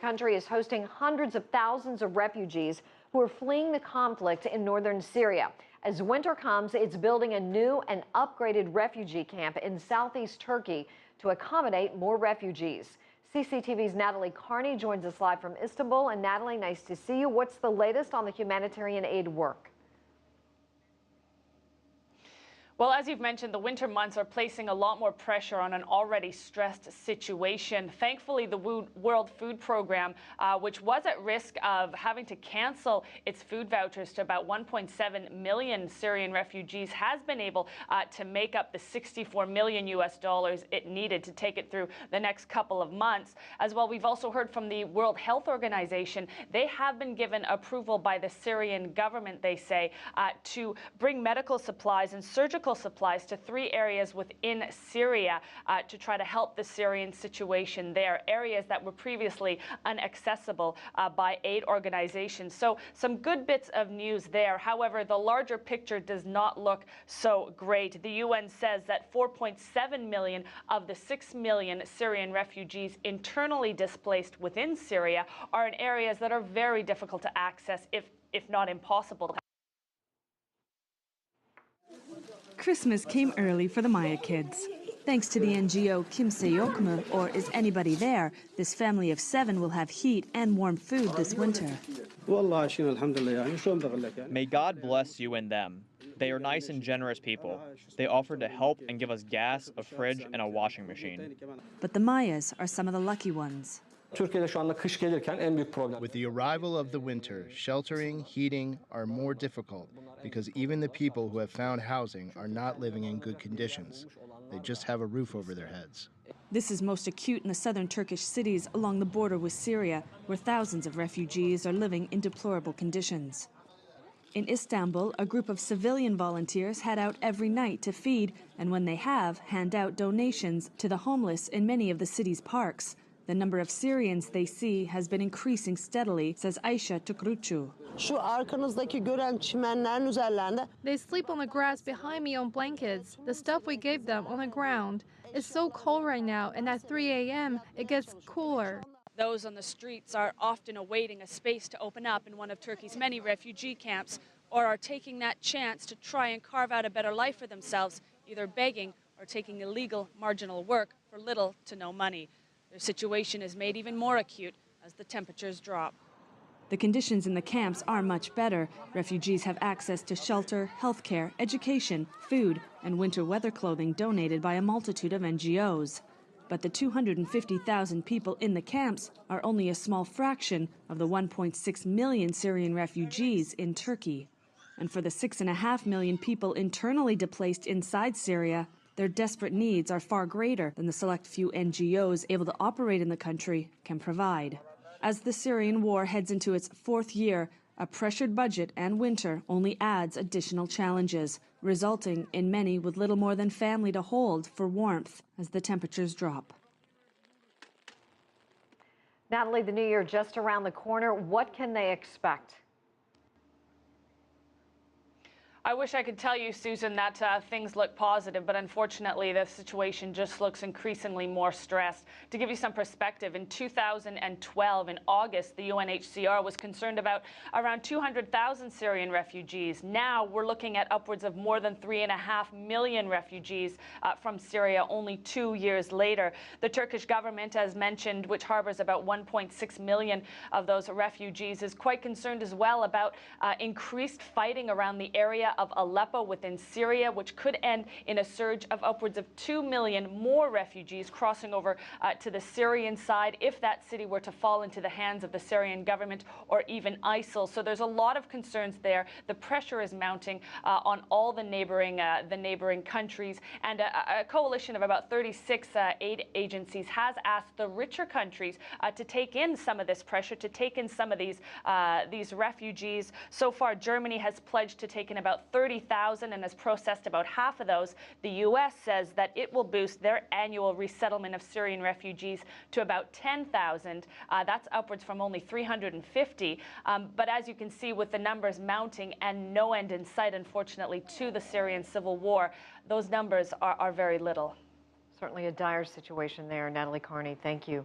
country is hosting hundreds of thousands of refugees who are fleeing the conflict in northern Syria. As winter comes, it's building a new and upgraded refugee camp in southeast Turkey to accommodate more refugees. CCTV's Natalie Carney joins us live from Istanbul. And Natalie, nice to see you. What's the latest on the humanitarian aid work? Well, as you've mentioned, the winter months are placing a lot more pressure on an already stressed situation. Thankfully, the World Food Program, which was at risk of having to cancel its food vouchers to about 1.7 million Syrian refugees, has been able to make up the $64 million it needed to take it through the next couple of months. As well, we've also heard from the World Health Organization. They have been given approval by the Syrian government, they say, to bring medical supplies and surgical supplies to 3 areas within Syria to try to help the Syrian situation there, areas that were previously inaccessible by aid organizations. So some good bits of news there. However, the larger picture does not look so great. The UN says that 4.7 million of the 6 million Syrian refugees internally displaced within Syria are in areas that are very difficult to access, if not impossible. Christmas came early for the Maya kids. Thanks to the NGO Kimse Yokmu, or Is Anybody There, this family of 7 will have heat and warm food this winter. May God bless you and them. They are nice and generous people. They offered to help and give us gas, a fridge, and a washing machine. But the Mayas are some of the lucky ones. With the arrival of the winter, sheltering, heating are more difficult because even the people who have found housing are not living in good conditions. They just have a roof over their heads. This is most acute in the southern Turkish cities along the border with Syria, where thousands of refugees are living in deplorable conditions. In Istanbul, a group of civilian volunteers head out every night to feed, and when they have, hand out donations to the homeless in many of the city's parks. The number of Syrians they see has been increasing steadily, says Aisha Tukrucu. They sleep on the grass behind me on blankets. The stuff we gave them on the ground. It's so cold right now, and at 3 a.m. it gets cooler. Those on the streets are often awaiting a space to open up in one of Turkey's many refugee camps, or are taking that chance to try and carve out a better life for themselves, either begging or taking illegal marginal work for little to no money. Their situation is made even more acute as the temperatures drop. The conditions in the camps are much better. Refugees have access to shelter, healthcare, education, food, and winter weather clothing donated by a multitude of NGOs. But the 250,000 people in the camps are only a small fraction of the 1.6 million Syrian refugees in Turkey. And for the 6.5 million people internally displaced inside Syria, their desperate needs are far greater than the select few NGOs able to operate in the country can provide. As the Syrian war heads into its 4th year, a pressured budget and winter only adds additional challenges, resulting in many with little more than family to hold for warmth as the temperatures drop. Natalie, the new year just around the corner. What can they expect? I wish I could tell you, Susan, that things look positive, but unfortunately the situation just looks increasingly more stressed. To give you some perspective, in 2012, in August, the UNHCR was concerned about around 200,000 Syrian refugees. Now we're looking at upwards of more than 3.5 million refugees from Syria only 2 years later. The Turkish government, as mentioned, which harbors about 1.6 million of those refugees, is quite concerned as well about increased fighting around the area of Aleppo within Syria, which could end in a surge of upwards of 2 million more refugees crossing over to the Syrian side if that city were to fall into the hands of the Syrian government or even ISIL. So there's a lot of concerns there. The pressure is mounting on all the neighboring countries, and a coalition of about 36 aid agencies has asked the richer countries to take in some of this pressure, to take in some of these refugees. So far, Germany has pledged to take in about 30,000 and has processed about half of those. The U.S. says that it will boost their annual resettlement of Syrian refugees to about 10,000. That's upwards from only 350. But as you can see, with the numbers mounting and no end in sight, unfortunately, to the Syrian civil war, those numbers are very little. Certainly a dire situation there. Natalie Carney, thank you.